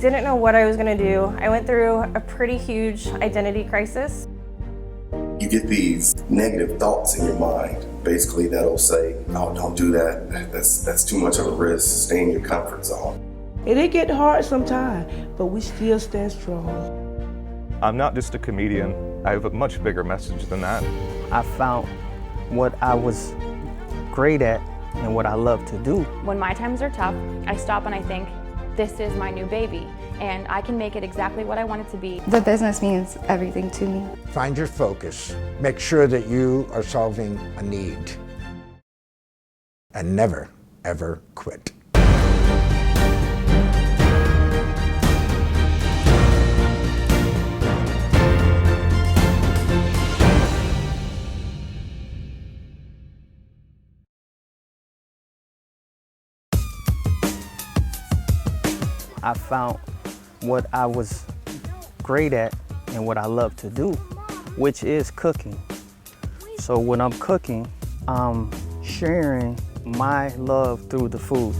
didn't know what I was going to do. I went through a pretty huge identity crisis. You get these negative thoughts in your mind, basically, that'll say, oh, don't do that. That's too much of a risk. Stay in your comfort zone. It did get hard sometimes, but we still stand strong. I'm not just a comedian. I have a much bigger message than that. I found what I was great at and what I love to do. When my times are tough, I stop and I think, this is my new baby, and I can make it exactly what I want it to be. The business means everything to me. Find your focus. Make sure that you are solving a need. And never, ever quit. I found what I was great at and what I love to do, which is cooking. So when I'm cooking, I'm sharing my love through the food.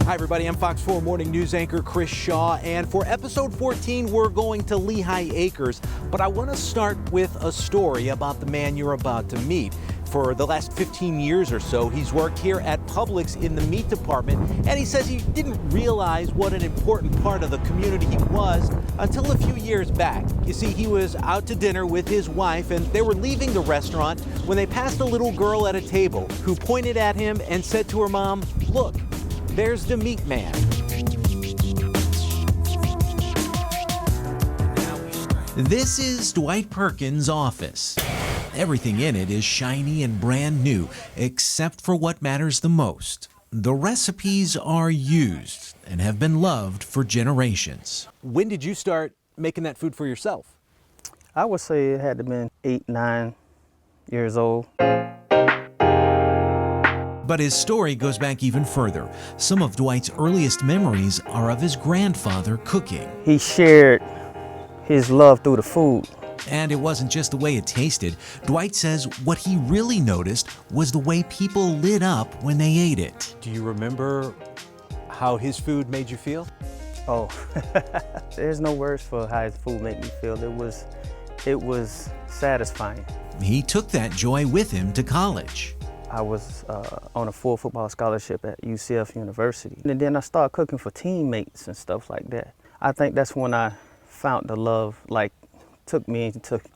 Hi everybody, I'm Fox 4 Morning News anchor Chris Shaw, and for episode 14 we're going to Lehigh Acres, but I want to start with a story about the man you're about to meet. For the last 15 years or so, he's worked here at Publix in the meat department, and he says he didn't realize what an important part of the community he was until a few years back. You see, he was out to dinner with his wife, and they were leaving the restaurant when they passed a little girl at a table who pointed at him and said to her mom, "Look, there's the meat man." This is Dwight Perkins' office. Everything in it is shiny and brand new, except for what matters the most. The recipes are used and have been loved for generations. When did you start making that food for yourself? I would say it had to have been 8, 9 years old. But his story goes back even further. Some of Dwight's earliest memories are of his grandfather cooking. He shared his love through the food. And it wasn't just the way it tasted. Dwight says what he really noticed was the way people lit up when they ate it. Do you remember how his food made you feel? Oh, there's no words for how his food made me feel. It was satisfying. He took that joy with him to college. I was on a full football scholarship at UCF University. And then I started cooking for teammates and stuff like that. I think that's when I found the love,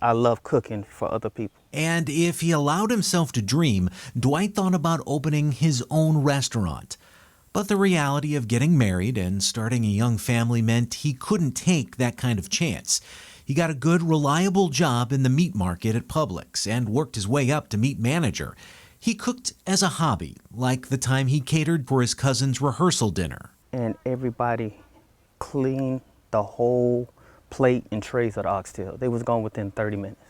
I love cooking for other people. And if he allowed himself to dream, Dwight thought about opening his own restaurant. But the reality of getting married and starting a young family meant he couldn't take that kind of chance. He got a good, reliable job in the meat market at Publix and worked his way up to meat manager. He cooked as a hobby, like the time he catered for his cousin's rehearsal dinner. And everybody cleaned the whole plate and trays of the oxtail. They was gone within 30 minutes.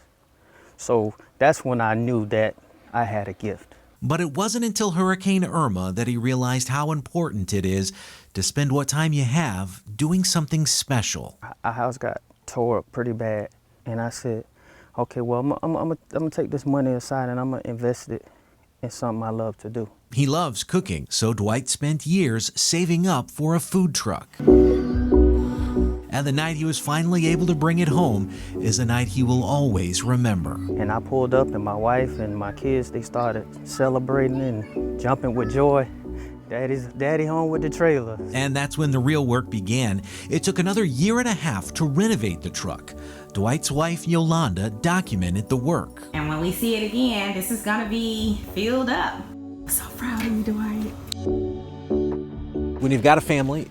So that's when I knew that I had a gift. But it wasn't until Hurricane Irma that he realized how important it is to spend what time you have doing something special. Our house got tore up pretty bad, and I said, okay, well, I'm gonna take this money aside and I'm gonna invest it in something I love to do. He loves cooking, so Dwight spent years saving up for a food truck. And the night he was finally able to bring it home is a night he will always remember. And I pulled up and my wife and my kids, they started celebrating and jumping with joy. Daddy home with the trailer. And that's when the real work began. It took another year and a half to renovate the truck. Dwight's wife, Yolanda, documented the work. And when we see it again, this is gonna be filled up. I'm so proud of you, Dwight. When you've got a family,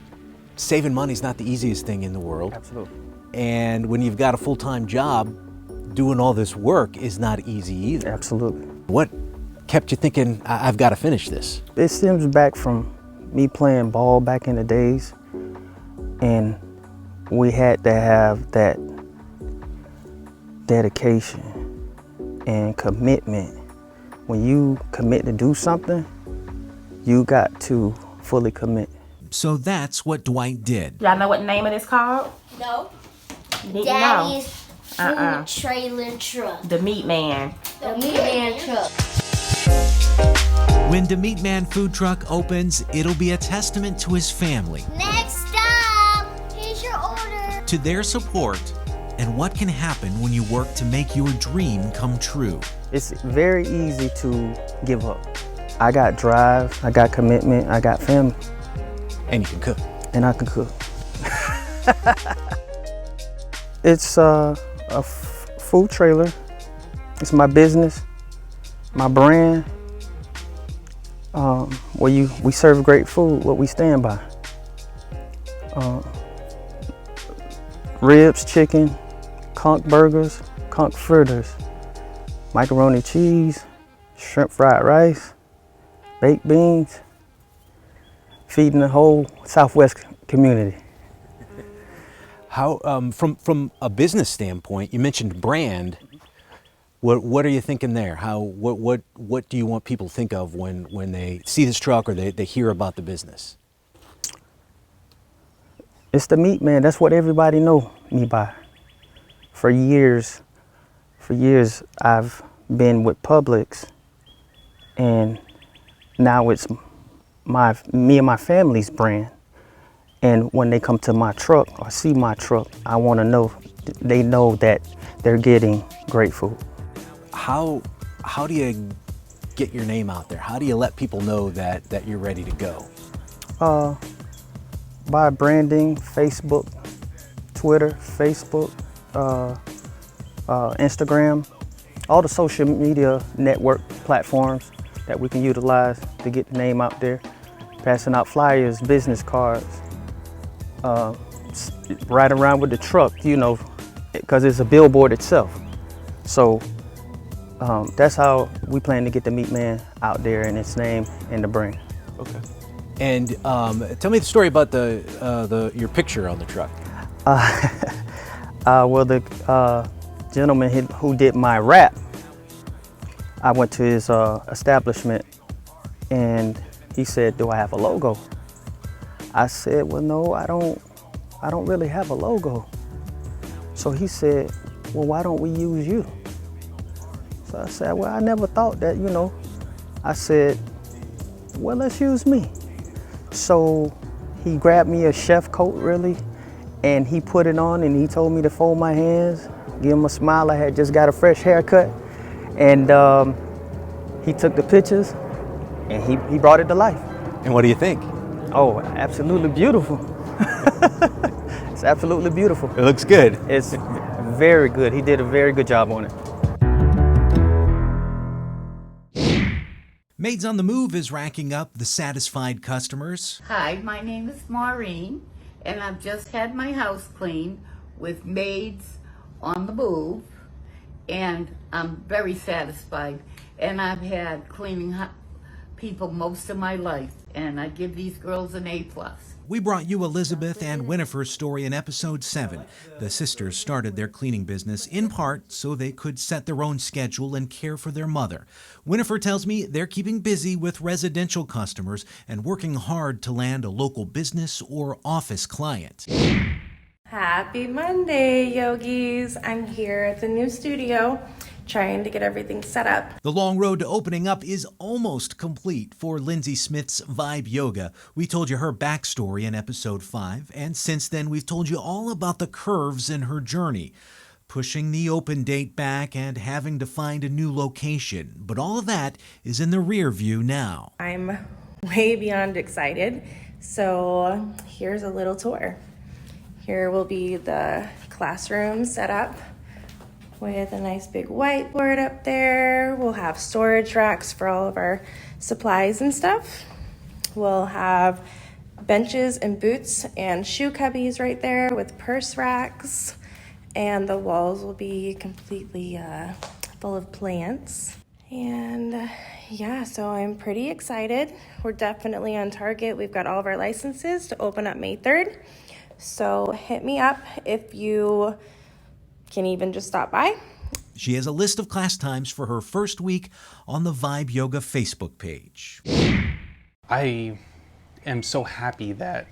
saving money is not the easiest thing in the world. Absolutely. And when you've got a full-time job, doing all this work is not easy either. Absolutely. What kept you thinking, I've got to finish this? It stems back from me playing ball back in the days, and we had to have that dedication and commitment. When you commit to do something, you got to fully commit. So that's what Dwight did. Y'all know what the name of this called? No. Didn't Daddy's know. food trailer truck. The Meat Man. The Meat Man truck. When the Meat Man food truck opens, it'll be a testament to his family. Next stop! Here's your order. To their support and what can happen when you work to make your dream come true. It's very easy to give up. I got drive, I got commitment, I got family. And you can cook. And I can cook. It's a food trailer. It's my business, my brand. We serve great food, what we stand by. Ribs, chicken, conch burgers, conch fritters, macaroni cheese, shrimp fried rice, baked beans, feeding the whole Southwest community. How, from a business standpoint, you mentioned brand. What are you thinking there? What do you want people to think of when they see this truck or they hear about the business? It's the Meat Man. That's what everybody know me by. For years, I've been with Publix, and now it's me and my family's brand. And when they come to my truck or see my truck, I want to know, they know that they're getting great food. How do you get your name out there? How do you let people know that you're ready to go? By branding, Facebook, Twitter, Facebook, Instagram, all the social media network platforms that we can utilize to get the name out there. Passing out flyers, business cards, right around with the truck, you know, because it's a billboard itself. So that's how we plan to get the Meat Man out there and its name and the brand. Okay. And tell me the story about your picture on the truck. Well, the gentleman who did my wrap, I went to his establishment and he said, "Do I have a logo?" I said, "Well, no, I don't really have a logo." So he said, "Well, why don't we use you?" So I said, "Well, I never thought that, you know." I said, "Well, let's use me." So he grabbed me a chef coat, really, and he put it on and he told me to fold my hands, give him a smile. I had just got a fresh haircut. And he took the pictures and he brought it to life. And what do you think? Oh, absolutely beautiful. It's absolutely beautiful. It looks good. It's very good. He did a very good job on it. Maids on the Move is racking up the satisfied customers. Hi, my name is Maureen, and I've just had my house cleaned with Maids on the Move, and I'm very satisfied. And I've had cleaning people most of my life, and I give these girls an A+. We brought you Elizabeth and Winifred's story in episode 7. The sisters started their cleaning business in part so they could set their own schedule and care for their mother. Winifred tells me they're keeping busy with residential customers and working hard to land a local business or office client. Happy Monday, yogis. I'm here at the new studio trying to get everything set up. The long road to opening up is almost complete for Lindsay Smith's Vibe Yoga. We told you her backstory in episode 5, and since then we've told you all about the curves in her journey, pushing the open date back and having to find a new location. But all of that is in the rear view now. I'm way beyond excited. So here's a little tour. Here will be the classroom set up with a nice big whiteboard up there. We'll have storage racks for all of our supplies and stuff. We'll have benches and boots and shoe cubbies right there with purse racks. And the walls will be completely full of plants. And yeah, so I'm pretty excited. We're definitely on target. We've got all of our licenses to open up May 3rd. So hit me up if you can even just stop by. She has a list of class times for her first week on the Vibe Yoga Facebook page. I am so happy that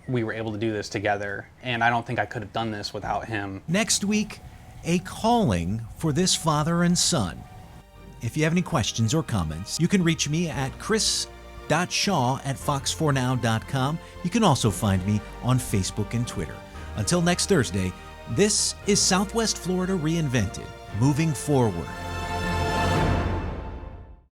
we were able to do this together, and I don't think I could have done this without him. Next week, a calling for this father and son. If you have any questions or comments, you can reach me at chris.shaw@fox4now.com. You can also find me on Facebook and Twitter. Until next Thursday, this is Southwest Florida Reinvented, moving forward.